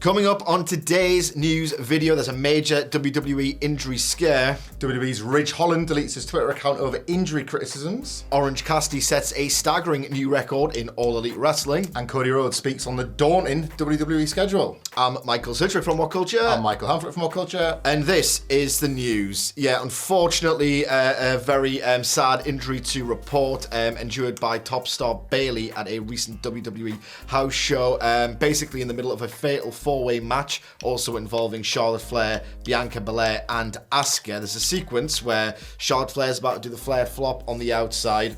Coming up on today's news video, there's a major WWE injury scare. WWE's Ridge Holland deletes his Twitter account over injury criticisms. Orange Cassidy sets a staggering new record in All Elite Wrestling. And Cody Rhodes speaks on the daunting WWE schedule. I'm Michael Citrick from WhatCulture. I'm Michael Hamflett from WhatCulture. And this is the news. Yeah, unfortunately, a very sad injury to report endured by top star Bayley at a recent WWE house show. Basically in the middle of a fatal four-way match, also involving Charlotte Flair, Bianca Belair, and Asuka. There's a sequence where Charlotte Flair's about to do the Flair flop on the outside.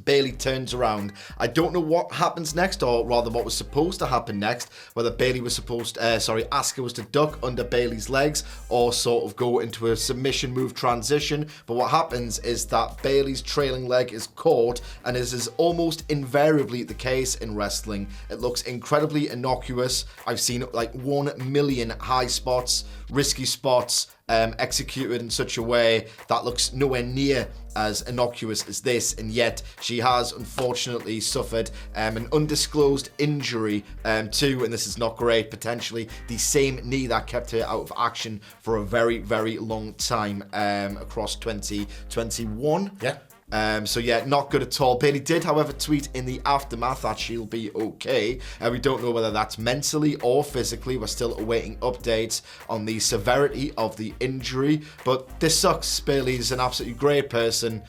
Bayley turns around. I don't know what happens next, or rather what was supposed to happen next, whether Asuka was to duck under Bayley's legs or sort of go into a submission move transition. But what happens is that Bayley's trailing leg is caught, and as is almost invariably the case in wrestling, it looks incredibly innocuous. I've seen like 1 million high spots, risky spots, executed in such a way that looks nowhere near as innocuous as this, and yet she has unfortunately suffered an undisclosed injury too, and this is not great. Potentially the same knee that kept her out of action for a very, very long time across 2021. Yeah. So yeah, not good at all. Bayley did, however, tweet in the aftermath that she'll be okay. We don't know whether that's mentally or physically. We're still awaiting updates on the severity of the injury. But this sucks. Bayley's an absolutely great person.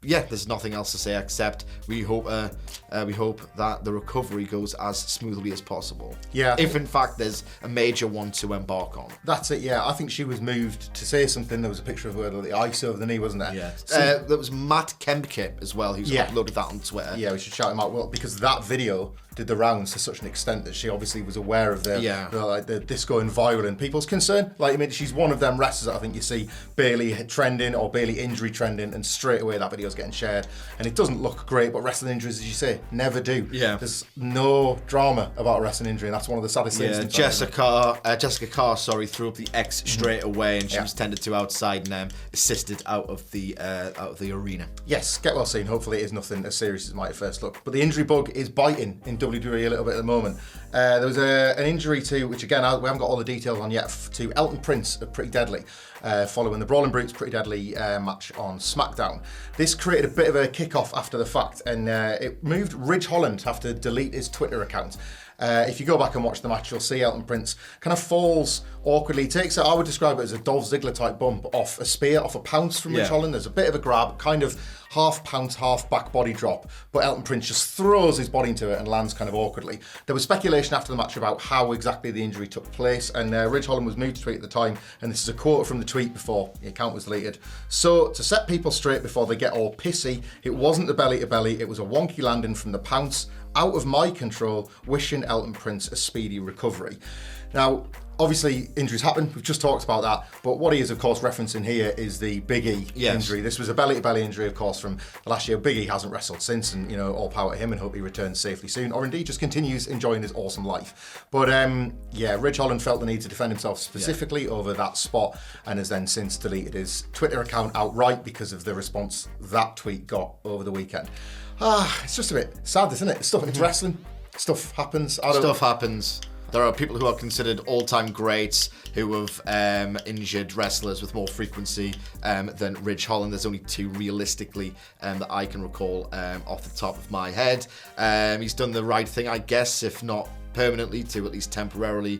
Yeah, there's nothing else to say except we hope that the recovery goes as smoothly as possible. Yeah. If in fact there's a major one to embark on. That's it, yeah. I think she was moved to say something. There was a picture of her with the ice over the knee, wasn't there? Yeah. There was Matt Kempkip as well, who's uploaded that on Twitter. Yeah, we should shout him out. Well, because that video did the rounds to such an extent that she obviously was aware of this going viral and people's concern. Like, I mean, she's one of them wrestlers that I think you see Bayley trending or Bayley injury trending, and straight away that video's getting shared. And it doesn't look great, but wrestling injuries, as you say, never do. Yeah. There's no drama about a wrestling injury, and that's one of the saddest things. Yeah, Jessica Carr, threw up the X straight away, and she was tended to outside and assisted out of the arena. Yes, get well soon. Hopefully it is nothing as serious as it might at first look. But the injury bug is biting in WWE a little bit at the moment. There was an injury to, which again, we haven't got all the details on yet, to Elton Prince of Pretty Deadly, following the Brawling Brutes Pretty Deadly match on SmackDown. This created a bit of a kickoff after the fact, and it moved Ridge Holland to have to delete his Twitter account. If you go back and watch the match, you'll see Elton Prince kind of falls awkwardly, takes I would describe it as a Dolph Ziggler type bump off a spear, off a pounce from Ridge Holland. There's a bit of a grab, kind of half pounce, half back body drop, but Elton Prince just throws his body into it and lands kind of awkwardly. There was speculation after the match about how exactly the injury took place, and Ridge Holland was moved to tweet at the time, and this is a quote from the tweet before the account was deleted. "So, to set people straight before they get all pissy, it wasn't the belly to belly, it was a wonky landing from the pounce, out of my control, wishing Elton Prince a speedy recovery." Now, obviously, injuries happen. We've just talked about that. But what he is, of course, referencing here is the Big E injury. This was a belly-to-belly injury, of course, from last year. Big E hasn't wrestled since, and, all power to him, and hope he returns safely soon, or indeed just continues enjoying his awesome life. But, Ridge Holland felt the need to defend himself specifically over that spot, and has then since deleted his Twitter account outright because of the response that tweet got over the weekend. It's just a bit sad, isn't it? It's wrestling. Stuff happens. Stuff happens. There are people who are considered all-time greats who have injured wrestlers with more frequency than Ridge Holland. There's only two realistically that I can recall off the top of my head. He's done the right thing, I guess, if not permanently, to at least temporarily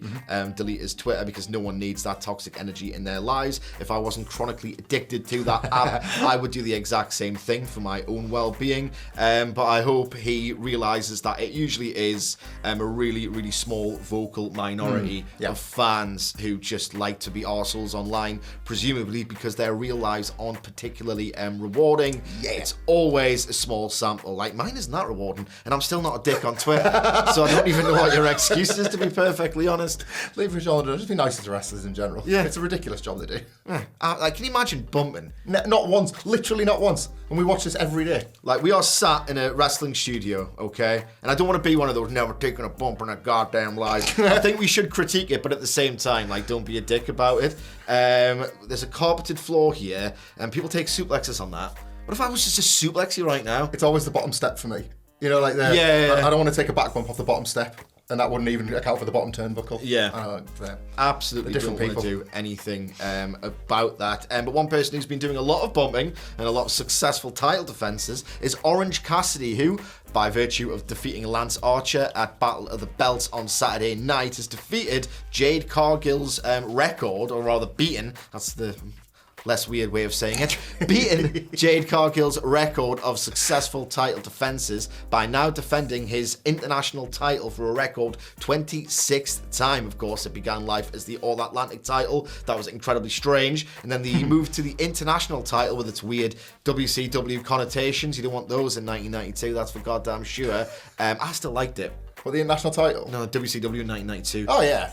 delete his Twitter, because no one needs that toxic energy in their lives. If I wasn't chronically addicted to that app, I would do the exact same thing for my own well-being. But I hope he realizes that it usually is a really, really small vocal minority of fans who just like to be arseholes online, presumably because their real lives aren't particularly rewarding. It's always a small sample. Like, mine isn't that rewarding, and I'm still not a dick on Twitter, so I don't even know what your excuses, to be perfectly honest. Leave Ridge Holland alone. Just be nicer to wrestlers in general. Yeah. It's a ridiculous job they do. Like, can you imagine bumping? Not once. Literally not once. And we watch this every day. Like, we are sat in a wrestling studio, okay? And I don't want to be one of those never taking a bump in a goddamn life. I think we should critique it, but at the same time, like, don't be a dick about it. There's a carpeted floor here, and people take suplexes on that. What if I was just to suplex you right now? It's always the bottom step for me. Like I don't want to take a back bump off the bottom step. And that wouldn't even account for the bottom turnbuckle. Yeah. Absolutely different don't want to do anything about that. But one person who's been doing a lot of bumping and a lot of successful title defenses is Orange Cassidy, who, by virtue of defeating Lance Archer at Battle of the Belts on Saturday night, has defeated Jade Cargill's record, or rather beaten, that's the less weird way of saying it, beaten Jade Cargill's record of successful title defenses by now defending his international title for a record 26th time. Of course, it began life as the All Atlantic title. That was incredibly strange. And then the move to the international title with its weird WCW connotations. You don't want those in 1992, that's for goddamn sure. I still liked it. For the international title? No, WCW in 1992. Oh, yeah.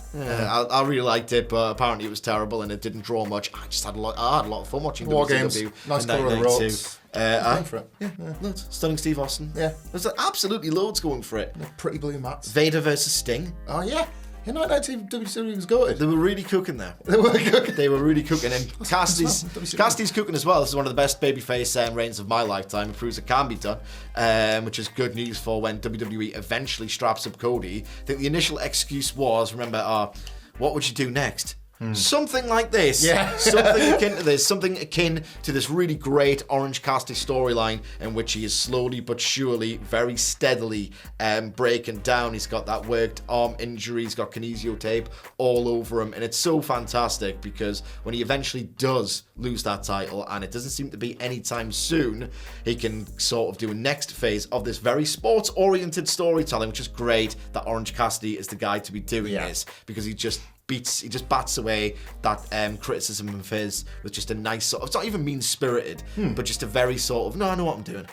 I really liked it, but apparently it was terrible and it didn't draw much. I had a lot of fun watching War WCW Games. Nice colour of the ropes. Going for it. Yeah, loads. Stunning Steve Austin. Yeah. There's absolutely loads going for it. Pretty blue mats. Vader versus Sting. Oh, yeah. In 1992, WCW was goated. They were really cooking there. They were cooking. They were really cooking. And Cassidy's cooking as well. This is one of the best babyface reigns of my lifetime. It proves it can be done, which is good news for when WWE eventually straps up Cody. I think the initial excuse was, remember, what would you do next? Something like this. Yeah. Something akin to this. Something akin to this really great Orange Cassidy storyline in which he is slowly but surely, very steadily breaking down. He's got that worked arm injury. He's got kinesio tape all over him. And it's so fantastic because when he eventually does lose that title, and it doesn't seem to be anytime soon, he can sort of do a next phase of this very sports-oriented storytelling, which is great that Orange Cassidy is the guy to be doing this, because he just bats away that criticism of his with just a nice sort of, it's not even mean-spirited, but just a very sort of, no, I know what I'm doing.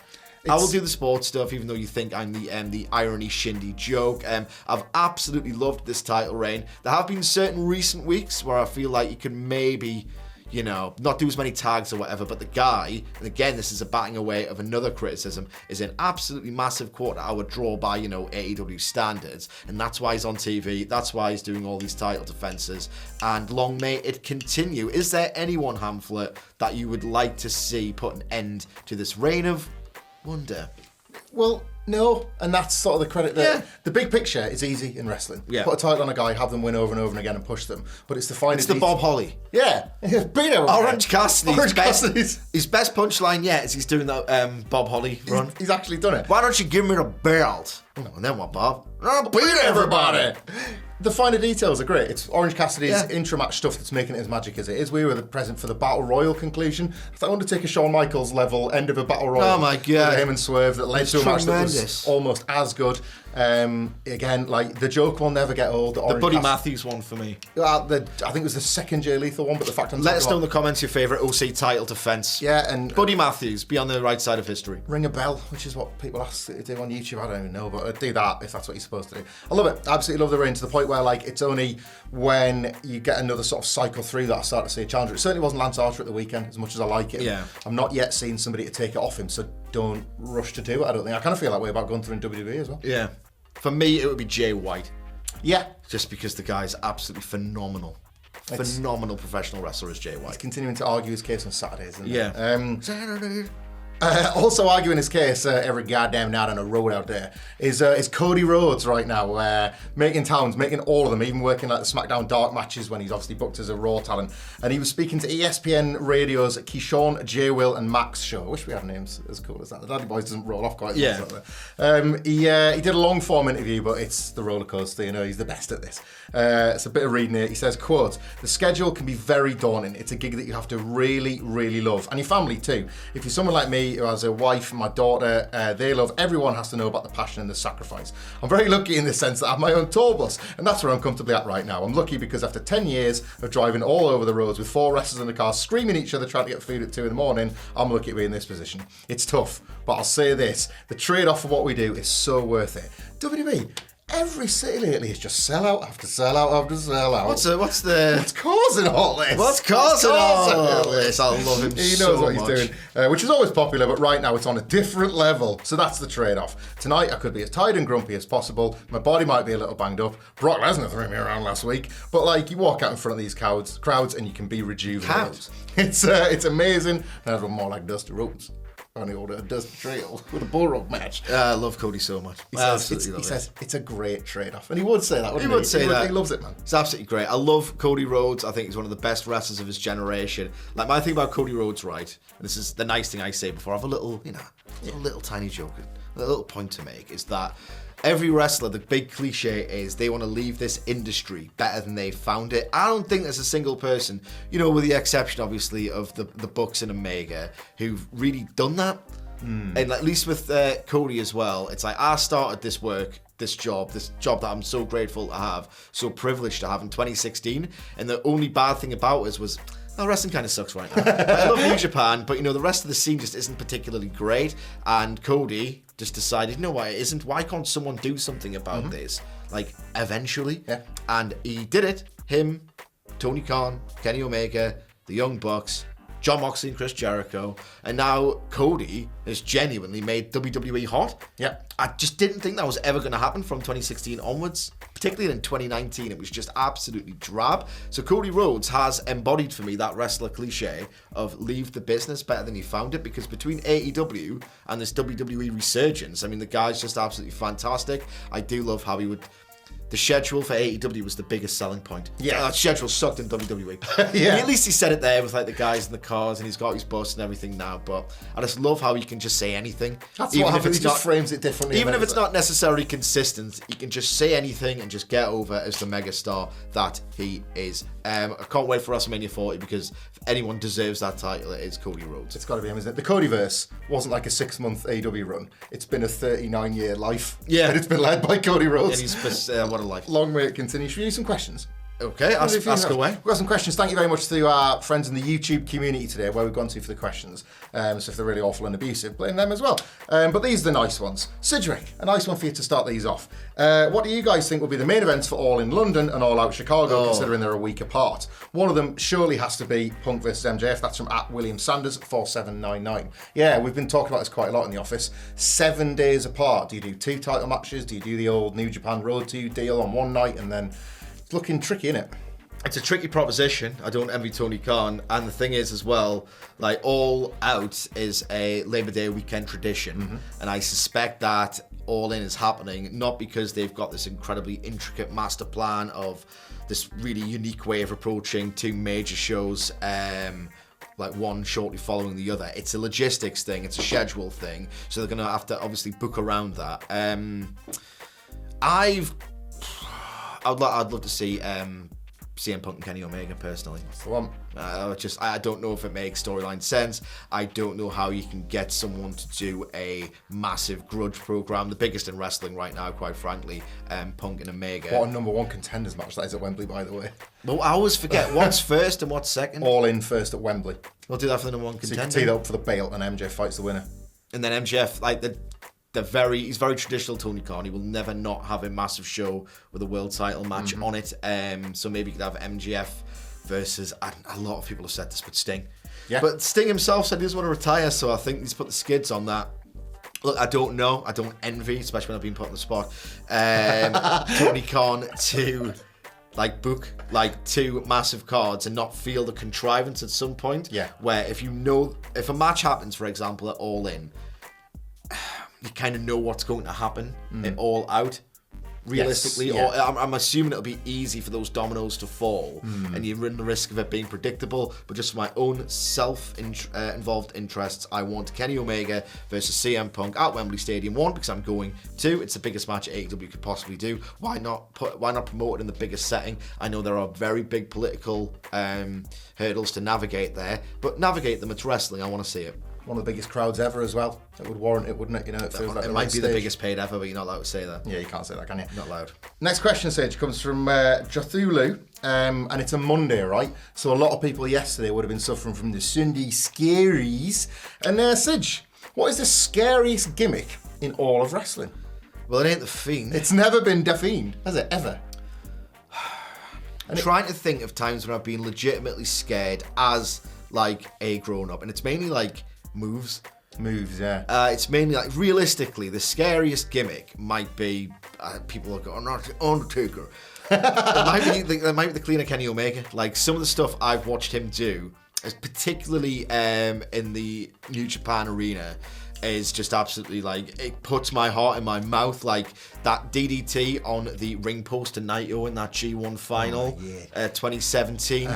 I will do the sports stuff, even though you think I'm the irony shindy joke. I've absolutely loved this title reign. There have been certain recent weeks where I feel like you can maybe, not do as many tags or whatever, but the guy, and again, this is a batting away of another criticism, is an absolutely massive quarter-hour draw by, AEW standards, and that's why he's on TV, that's why he's doing all these title defenses, and long may it continue. Is there anyone, Hamflet, that you would like to see put an end to this reign of wonder? Well, no, and that's sort of the credit that the big picture is easy in wrestling. Yeah. Put a title on a guy, have them win over and over and again and push them. But it's the finer It's the Bob Holly. Yeah. Beat him. Orange Cassidy's best punchline yet is he's doing that Bob Holly run. He's actually done it. Why don't you give me the belt? And then what, Bob? I'll beat everybody. The finer details are great. It's Orange Cassidy's intra-match stuff that's making it as magic as it is. We were present for the Battle Royal conclusion. It's like Undertaker Shawn Michaels level end of a Battle Royal. Oh my God. Him and Swerve that led to a match that was almost as good. Again, like the joke will never get old. The Buddy Matthews one for me. I think it was the second Jay Lethal one, but the fact I'm Let us know in the comments your favourite OC title defence. Yeah, and Buddy Matthews, be on the right side of history. Ring a bell, which is what people ask to do on YouTube. I don't even know, but do that if that's what you're supposed to do. I love it. I absolutely love the reign to the point where like it's only when you get another sort of cycle through that I start to see a challenger. It certainly wasn't Lance Archer at the weekend, as much as I like it. Yeah. I'm not yet seeing somebody to take it off him, so don't rush to do it. I don't think. I kind of feel that way about Gunther in WWE as well. Yeah. For me, it would be Jay White. Yeah. Just because the guy's absolutely phenomenal. Phenomenal professional wrestler is Jay White. He's continuing to argue his case on Saturdays. Isn't Saturday. Also arguing his case every goddamn night on a road out there is Cody Rhodes right now, making towns, making all of them, even working like the SmackDown Dark matches when he's obviously booked as a Raw talent. And he was speaking to ESPN Radio's Keyshawn, J. Will and Max show. I wish we had names as cool as that. The Daddy Boys doesn't roll off quite as much. He did a long form interview, but it's the roller coaster, he's the best at this. It's a bit of reading it. He says, quote, "The schedule can be very daunting. It's a gig that you have to really, really love. And your family too. If you're someone like me who has a wife and my daughter, they love, everyone has to know about the passion and the sacrifice. I'm very lucky in the sense that I have my own tour bus, and that's where I'm comfortably at right now. I'm lucky because after 10 years of driving all over the roads with 4 wrestlers in the car, screaming at each other, trying to get food at 2 a.m, I'm lucky to be in this position. It's tough, but I'll say this, the trade-off for what we do is so worth it. WWE, every city lately is just sell out after sell out after sell out. What's causing all this? What's causing all this? I love him He knows so what much. he's doing, which is always popular, but right now it's on a different level. So that's the trade-off. Tonight I could be as tired and grumpy as possible. My body might be a little banged up. Brock Lesnar threw me around last week, but like you walk out in front of these crowds and you can be rejuvenated. Cows? It's amazing. And everyone more like Dusty Rhodes. on the order does the trail with a bull rope match. I love Cody so much. He says it's a great trade-off. And he would say that, wouldn't he? He would say that. He loves it, man. It's absolutely great. I love Cody Rhodes. I think he's one of the best wrestlers of his generation. Like, my thing about Cody Rhodes, right, and this is the nice thing I say before I have a little, a little tiny joke, a little point to make, is that every wrestler, the big cliche is they want to leave this industry better than they found it. I don't think there's a single person, with the exception, obviously, of the Bucks and Omega, who've really done that. And at least with Cody as well, it's like, I started this job that I'm so grateful to have, so privileged to have in 2016, and the only bad thing about us was, wrestling kind of sucks right now. I love New Japan, but the rest of the scene just isn't particularly great, and Cody just decided, it isn't. Why can't someone do something about this? Like, eventually. Yeah. And he did it. Him, Tony Khan, Kenny Omega, the Young Bucks, John Moxley and Chris Jericho, and now Cody has genuinely made WWE hot. Yeah. I just didn't think that was ever going to happen from 2016 onwards, particularly in 2019. It was just absolutely drab. So Cody Rhodes has embodied for me that wrestler cliche of leave the business better than you found it, because between AEW and this WWE resurgence, the guy's just absolutely fantastic. I do love how he would... The schedule for AEW was the biggest selling point. Yeah. That schedule sucked in WWE. Yeah. At least he said it there with the guys in the cars, and he's got his bus and everything now. But I just love how he can just say anything. That's what happens. He just frames it differently. Even if it's not necessarily consistent, he can just say anything and just get over as the megastar that he is. I can't wait for WrestleMania 40, because if anyone deserves that title, it is Cody Rhodes. It's got to be him, isn't it? The Codyverse wasn't like a 6-month AEW run. It's been a 39-year life. Yeah. And it's been led by Cody Rhodes. And he's what a life. Long way it continues. Should we do some questions? Okay, ask away. We've got some questions. Thank you very much to our friends in the YouTube community today, where we've gone to for the questions. So if they're really awful and abusive, blame them as well. But these are the nice ones. Cedric, a nice one for you to start these off. What do you guys think will be the main events for All in London and All Out Chicago, considering they're a week apart? One of them surely has to be Punk versus MJF. That's from @WilliamSanders4799. Yeah, we've been talking about this quite a lot in the office. 7 days apart. Do you do 2 title matches? Do you do the old New Japan Road to deal on one night and then... Looking tricky, isn't it? It's a tricky proposition. I don't envy Tony Khan. And the thing is as well, All Out is a Labor Day weekend tradition. And I suspect that All In is happening not because they've got this incredibly intricate master plan of this really unique way of approaching 2 major shows, one shortly following the other. It's a logistics thing. It's a schedule thing. So they're going to have to obviously book around that. I'd love to see CM Punk and Kenny Omega personally. That's the one. I don't know if it makes storyline sense. I don't know how you can get someone to do a massive grudge program, the biggest in wrestling right now, quite frankly, Punk and Omega. What a number 1 contenders match that is at Wembley, by the way. Well, I always forget what's first and what's second. All In first at Wembley. We'll do that for the number 1 contender. So you can tee that up for the belt and MJF fights the winner. And then MJF, he's very traditional Tony Khan. He will never not have a massive show with a world title match on it. So maybe you could have MJF versus, a lot of people have said this, but Sting. Yeah. But Sting himself said he doesn't want to retire, so I think he's put the skids on that. Look, I don't know. I don't envy, especially when I've been put on the spot, Tony Khan to book 2 massive cards and not feel the contrivance at some point. Yeah. Where if a match happens, for example, at All In, you kind of know what's going to happen at All Out, realistically. Yes, yeah. Or I'm assuming it'll be easy for those dominoes to fall, and you run the risk of it being predictable. But just for my own self-involved interests, I want Kenny Omega versus CM Punk at Wembley Stadium. 1, because I'm going. 2, it's the biggest match AEW could possibly do. Why not promote it in the biggest setting? I know there are very big political hurdles to navigate there, but navigate them. It's wrestling. I want to see it. One of the biggest crowds ever as well. It would warrant it, wouldn't it? It feels like it might be the biggest paid ever, but you're not allowed to say that. Yeah, you can't say that, can you? Not allowed. Next question, Sage, comes from Jathulu, and it's a Monday, right? So a lot of people yesterday would have been suffering from the Sunday scaries. And Sage, what is the scariest gimmick in all of wrestling? Well, it ain't the Fiend. It's never been The Fiend, has it, ever? I'm trying to think of times when I've been legitimately scared as, a grown-up, and it's mainly, moves. Moves, yeah. It's mainly realistically, the scariest gimmick might be people are going, Undertaker. It might be the cleaner Kenny Omega. Some of the stuff I've watched him do particularly in the New Japan arena, is just absolutely like, it puts my heart in my mouth. Like that DDT on the ring post to Naito in that G1 final, 2017.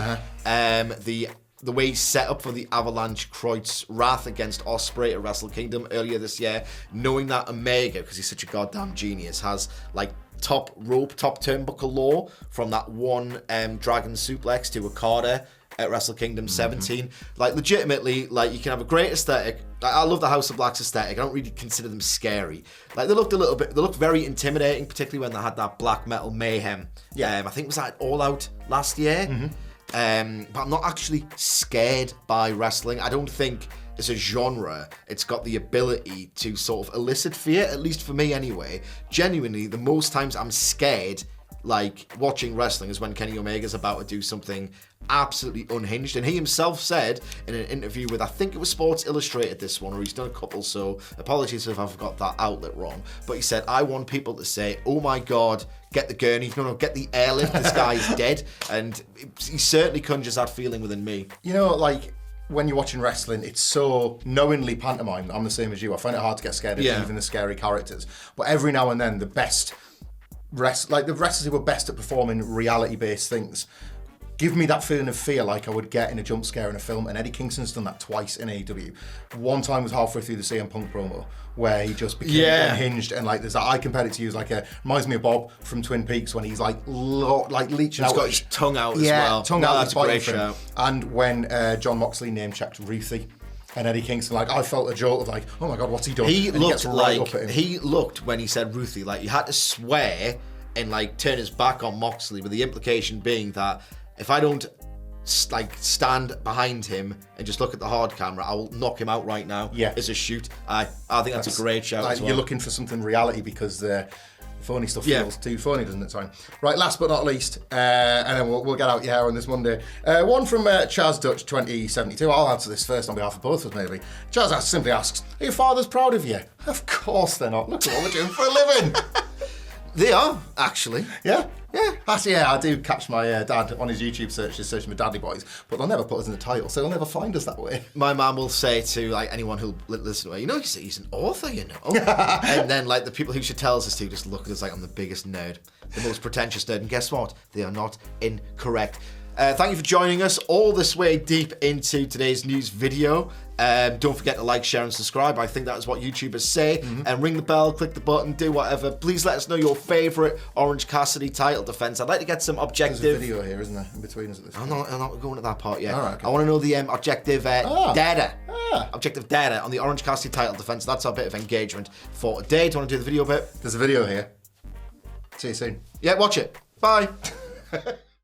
The way he's set up for the Avalanche Kreutz Wrath against Ospreay at Wrestle Kingdom earlier this year, knowing that Omega, because he's such a goddamn genius, has like top rope, top turnbuckle law from that one dragon suplex to Okada at Wrestle Kingdom 17. Like, legitimately, like, you can have a great aesthetic. I love the House of Black's aesthetic. I don't really consider them scary. Like, they looked very intimidating, particularly when they had that black metal mayhem. I think it was at All Out last year. But I'm not actually scared by wrestling. I don't think as a genre it's got the ability to sort of elicit fear, at least for me anyway. Genuinely, the most times I'm scared like watching wrestling is when Kenny Omega's about to do something absolutely unhinged. And he himself said in an interview with, I think it was Sports Illustrated, this one, or he's done a couple, so apologies if I've got that outlet wrong, but he said, I want people to say, oh my God, get the gurney, no, get the airlift, this guy is dead. And he certainly conjures that feeling within me. You know, like, when you're watching wrestling, it's so knowingly pantomime. I'm the same as you. I find it hard to get scared of even the scary characters. But every now and then, the best the wrestlers who are best at performing reality-based things give me that feeling of fear like I would get in a jump scare in a film, and Eddie Kingston's done that twice in AEW. One time was halfway through the CM Punk promo where he just became unhinged, and like there's that, I compared it to you as like reminds me of Bob from Twin Peaks when he's like leeching out. He's got his tongue out as well. Tongue out. That's a great show. And when John Moxley name-checked Ruthie, and Eddie Kingston, like, I felt a jolt of like, oh my God, what's he done? He looked when he said Ruthie, like he had to swear and like turn his back on Moxley, with the implication being that if I don't like stand behind him and just look at the hard camera, I will knock him out right now. As a shoot. I think that's a great shout. Like, as well. You're looking for something reality because the phony stuff feels too phony, doesn't it, Time? Right, last but not least, and then we'll get out your hair on this Monday. One from Chaz Dutch 2072. I'll answer this first on behalf of both of us, maybe. Chaz simply asks, are your fathers proud of you? Of course they're not. Look at what we're doing for a living. They are, actually. Yeah? Actually, I do catch my dad on his YouTube searches searching for Daddy Boys, but they'll never put us in the title, so they'll never find us that way. My mum will say to like anyone who'll listen to her, you know, he's an author, you know. And then like the people who she tells us to just look at us like I'm the biggest nerd, the most pretentious nerd. And guess what? They are not incorrect. Thank you for joining us all this way deep into today's news video. Don't forget to like, share, and subscribe. I think that is what YouTubers say. And ring the bell, click the button, do whatever. Please let us know your favourite Orange Cassidy title defence. I'd like to get some objective... There's a video here, isn't there, in between us at this point? I'm not going to that part yet. All right, okay. I want to know the objective data. Objective data on the Orange Cassidy title defence. That's our bit of engagement for today. Do you want to do the video bit? There's a video here. See you soon. Yeah, watch it. Bye.